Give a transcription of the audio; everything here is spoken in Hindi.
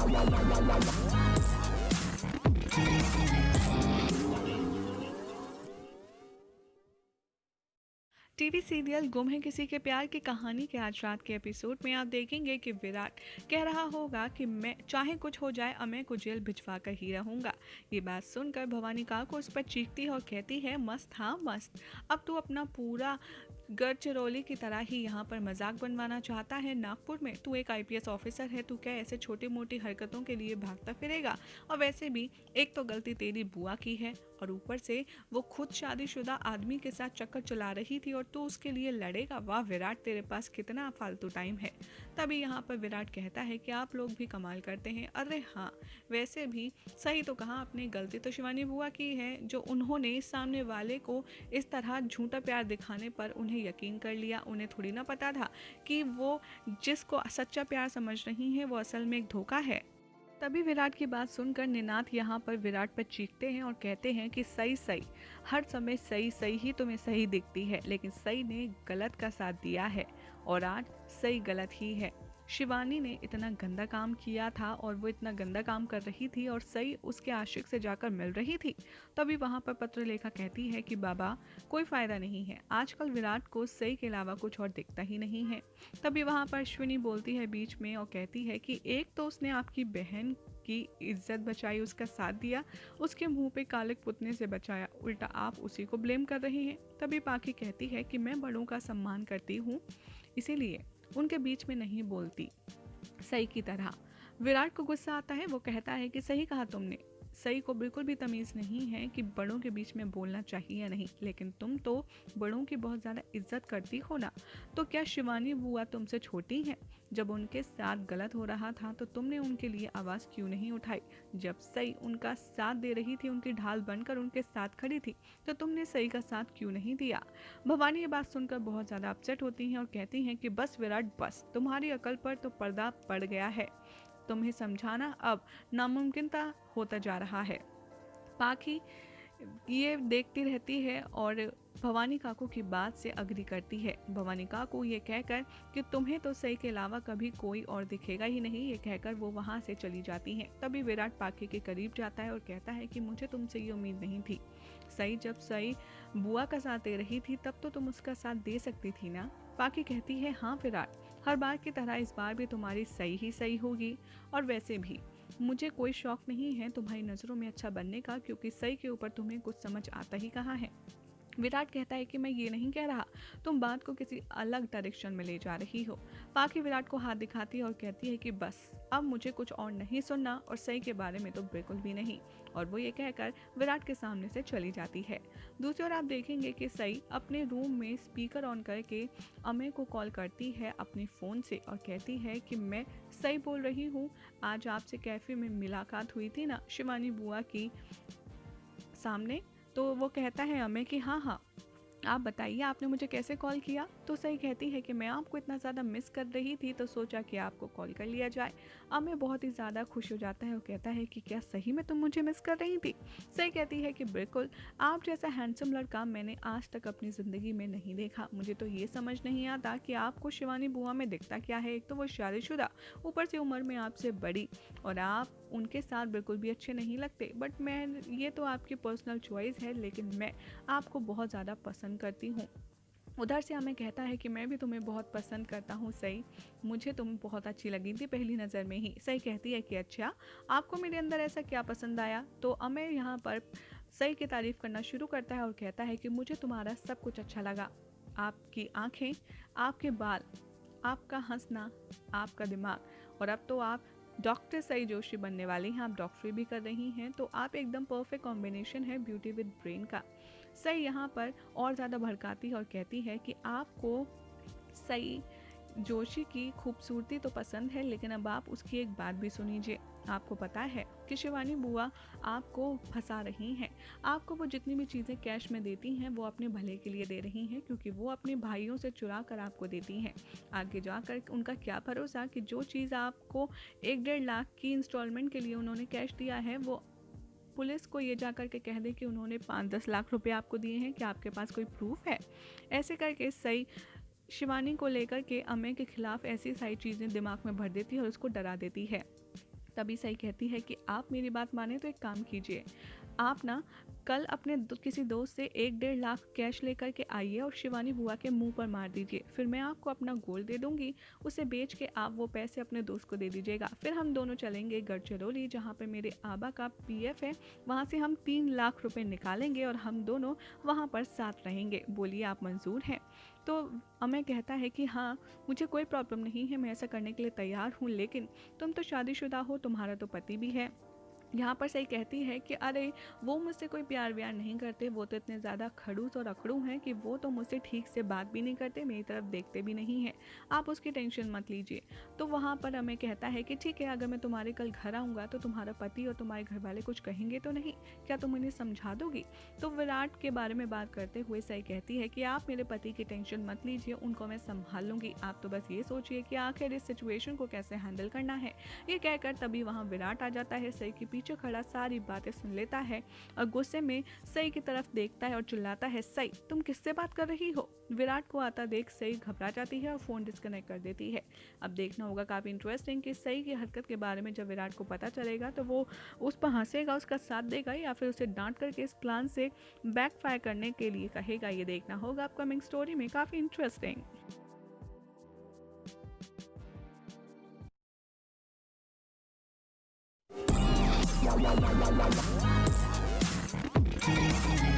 टीवी सीरियल गुम है किसी के प्यार की कहानी के आज रात के एपिसोड में आप देखेंगे कि विराट कह रहा होगा कि मैं चाहे कुछ हो जाए अमय को जेल भिजवा कर ही रहूंगा। ये बात सुनकर भवानी काकू उस पर चीखती है और कहती है, मस्त हाँ मस्त, अब तू अपना पूरा गढ़चिरौली की तरह ही यहाँ पर मजाक बनवाना चाहता है। नागपुर में तू एक आईपीएस ऑफिसर है, तू क्या ऐसे छोटी मोटी हरकतों के लिए भागता फिरेगा? और वैसे भी एक तो गलती तेरी बुआ की है और ऊपर से वो खुद शादीशुदा आदमी के साथ चक्कर चला रही थी और तू उसके लिए लड़ेगा? वाह विराट, तेरे पास कितना फालतू टाइम है। तभी यहाँ पर विराट कहता है कि आप लोग भी कमाल करते हैं। अरे हाँ, वैसे भी सही तो कहा आपने, गलती तो शिवानी बुआ की है जो उन्होंने सामने वाले को इस तरह झूठा प्यार दिखाने पर उन्हें यकीन कर लिया। उन्हें थोड़ी ना पता था कि वो जिसको सच्चा प्यार समझ रही है वो असल में एक धोखा है। तभी विराट की बात सुनकर निनाथ यहाँ पर विराट पर चीखते हैं और कहते हैं कि सही सही, हर समय सही सही ही तुम्हें सही दिखती है, लेकिन सही ने गलत का साथ दिया है और आज सही गलत ही है। शिवानी ने इतना गंदा काम किया था और वो इतना गंदा काम कर रही थी और सही उसके आशिक से जाकर मिल रही थी। तभी वहाँ पर पत्रलेखा कहती है कि बाबा कोई फायदा नहीं है, आजकल विराट को सही के अलावा कुछ और दिखता ही नहीं है। तभी वहाँ पर अश्विनी बोलती है बीच में और कहती है कि एक तो उसने आपकी बहन की इज्जत बचाई, उसका साथ दिया, उसके मुंह पे कालिक पुतने से बचाया, उल्टा आप उसी को ब्लेम कर रही हैं। तभी पाखी कहती है कि मैं बड़ों का सम्मान करती हूँ, इसीलिए उनके बीच में नहीं बोलती सही की तरह। विराट को गुस्सा आता है, वो कहता है कि सही कहा तुमने, सही को बिल्कुल भी तमीज़ नहीं है कि बड़ों के बीच में बोलना चाहिए या नहीं, लेकिन तुम तो बड़ों की बहुत ज़्यादा इज्जत करती हो ना। तो क्या शिवानी बुआ तुमसे छोटी हैं? जब उनके साथ गलत हो रहा था तो तुमने उनके लिए आवाज़ क्यों नहीं उठाई? जब सही उनका साथ दे रही थी, उनकी ढाल बनकर उनके साथ खड़ी थी, तो तुमने सही का साथ क्यों नहीं दिया? भवानी ये बात सुनकर बहुत ज़्यादा अपसेट होती हैं और कहती हैं कि बस विराट बस, तुम्हारी अकल पर तो पर्दा पड़ गया है, तुम्हें समझाना अब नामुमकिनता होता जा रहा है। पाखी ये देखती रहती है और भवानी काकू की बात से अग्री करती है। भवानी काकू ये कहकर कि तुम्हें तो सही के अलावा कभी कोई और दिखेगा ही नहीं, ये कहकर वो वहाँ से चली जाती हैं। तभी विराट पाखी के करीब जाता है और कहता है कि मुझे तुमसे ये उम्मीद नहीं थी। सही जब सही बुआ का साथ दे रही थी तब तो तुम उसका साथ दे सकती थी ना। पाखी कहती है हाँ विराट, हर बार की तरह इस बार भी तुम्हारी सही ही सही होगी, और वैसे भी मुझे कोई शौक नहीं है तुम्हारी नज़रों में अच्छा बनने का, क्योंकि सही के ऊपर तुम्हें कुछ समझ आता ही कहाँ है। विराट कहता है कि मैं ये नहीं कह रहा, तुम बात को किसी अलग डायरेक्शन में ले जा रही हो। पाखी विराट को हाथ दिखाती है और कहती है कि बस अब मुझे कुछ और नहीं सुनना और सही के बारे में तो बिल्कुल भी नहीं, और वो ये कहकर विराट के सामने से चली जाती है। दूसरी ओर आप देखेंगे कि सही अपने रूम में स्पीकर ऑन करके अमय को कॉल करती है अपने फ़ोन से और कहती है कि मैं सही बोल रही हूँ, आज आपसे कैफ़े में मुलाकात हुई थी ना शिवानी बुआ की सामने। तो वो कहता है अमय कि हाँ हाँ, आप बताइए आपने मुझे कैसे कॉल किया? तो सही कहती है कि मैं आपको इतना ज़्यादा मिस कर रही थी तो सोचा कि आपको कॉल कर लिया जाए। अमय बहुत ही ज़्यादा खुश हो जाता है और कहता है कि क्या सही में तुम मुझे मिस कर रही थी? सही कहती है कि बिल्कुल, आप जैसा हैंडसम लड़का मैंने आज तक अपनी ज़िंदगी में नहीं देखा। मुझे तो ये समझ नहीं आता कि आपको शिवानी बुआ में दिखता क्या है। एक तो वो शादीशुदा, ऊपर से उम्र में आपसे बड़ी, और आप उनके साथ बिल्कुल भी अच्छे नहीं लगते। बट मैं, ये तो आपकी पर्सनल चॉइस है, लेकिन मैं आपको बहुत ज़्यादा पसंद करती हूँ। उधर से हमें कहता है कि मैं भी तुम्हें बहुत पसंद करता हूँ सही, मुझे तुम बहुत अच्छी लगी थी पहली नज़र में ही। सही कहती है कि अच्छा, आपको मेरे अंदर ऐसा क्या पसंद आया? तो अमय यहाँ पर सही की तारीफ़ करना शुरू करता है और कहता है कि मुझे तुम्हारा सब कुछ अच्छा लगा, आपकी आँखें, आपके बाल, आपका हंसना, आपका दिमाग, और अब तो आप डॉक्टर सई जोशी बनने वाली हैं, आप डॉक्टरी भी कर रही हैं, तो आप एकदम परफेक्ट कॉम्बिनेशन है ब्यूटी विद ब्रेन का। सही यहाँ पर और ज़्यादा भड़काती है और कहती है कि आपको सई जोशी की खूबसूरती तो पसंद है, लेकिन अब आप उसकी एक बात भी सुनीजिए। आपको पता है कि शिवानी बुआ आपको फंसा रही हैं। आपको वो जितनी भी चीज़ें कैश में देती हैं वो अपने भले के लिए दे रही हैं, क्योंकि वो अपने भाइयों से चुरा कर आपको देती हैं। आगे जाकर उनका क्या भरोसा कि जो चीज़ आपको 1-1.5 लाख की इंस्टॉलमेंट के लिए उन्होंने कैश दिया है, वो पुलिस को ये जा कर के कह दे कि उन्होंने 5-10 लाख रुपए आपको दिए हैं, क्या आपके पास कोई प्रूफ है? ऐसे करके सही शिवानी को लेकर के अमय के खिलाफ ऐसी सारी चीज़ें दिमाग में भर देती है और उसको डरा देती है। तभी सही कहती है कि आप मेरी बात माने तो एक काम कीजिए, आप ना कल अपने किसी दोस्त से 1-1.5 लाख कैश लेकर के आइए और शिवानी बुआ के मुंह पर मार दीजिए। फिर मैं आपको अपना गोल्ड दे दूंगी, उसे बेच के आप वो पैसे अपने दोस्त को दे दीजिएगा। फिर हम दोनों चलेंगे गढ़चिरौली, जहाँ पे मेरे आबा का पीएफ है, वहाँ से हम 3 लाख रुपए निकालेंगे और हम दोनों वहाँ पर साथ रहेंगे। बोलिए आप मंजूर हैं? तो अमय कहता है कि हाँ, मुझे कोई प्रॉब्लम नहीं है, मैं ऐसा करने के लिए तैयार हूँ, लेकिन तुम तो शादीशुदा हो, तुम्हारा तो पति भी है। यहाँ पर सही कहती है कि अरे वो मुझसे कोई प्यार व्यार नहीं करते, वो तो इतने ज़्यादा खड़ूस और अकड़ू हैं कि वो तो मुझसे ठीक से बात भी नहीं करते, मेरी तरफ देखते भी नहीं हैं, आप उसकी टेंशन मत लीजिए। तो वहाँ पर हमें कहता है कि ठीक है, अगर मैं तुम्हारे कल घर आऊँगा तो तुम्हारा पति और तुम्हारे घर वाले कुछ कहेंगे तो नहीं, क्या तुम उन्हें समझा दोगी? तो विराट के बारे में बात करते हुए सही कहती है कि आप मेरे पति की टेंशन मत लीजिए, उनको मैं संभाल लूँगी, आप तो बस ये सोचिए कि आखिर इस सिचुएशन को कैसे हैंडल करना है। ये कहकर तभी वहाँ विराट आ जाता है, सई के पीछे खड़ा सारी बातें सुन लेता है और गुस्से में सई की तरफ देखता है और चिल्लाता है, सई तुम किससे बात कर रही हो? विराट को आता देख सई घबरा जाती है और फोन डिस्कनेक्ट कर देती है। अब देखना होगा काफी इंटरेस्टिंग कि सई की हरकत के बारे में जब विराट को पता चलेगा तो वो उस पर हंसेगा, उसका साथ देगा, या फिर उसे डांट करके इस प्लान से बैकफायर करने के लिए कहेगा। ये देखना होगा अपकमिंग स्टोरी में, काफी interesting. Wow, wow, wow, wow, wow, wow.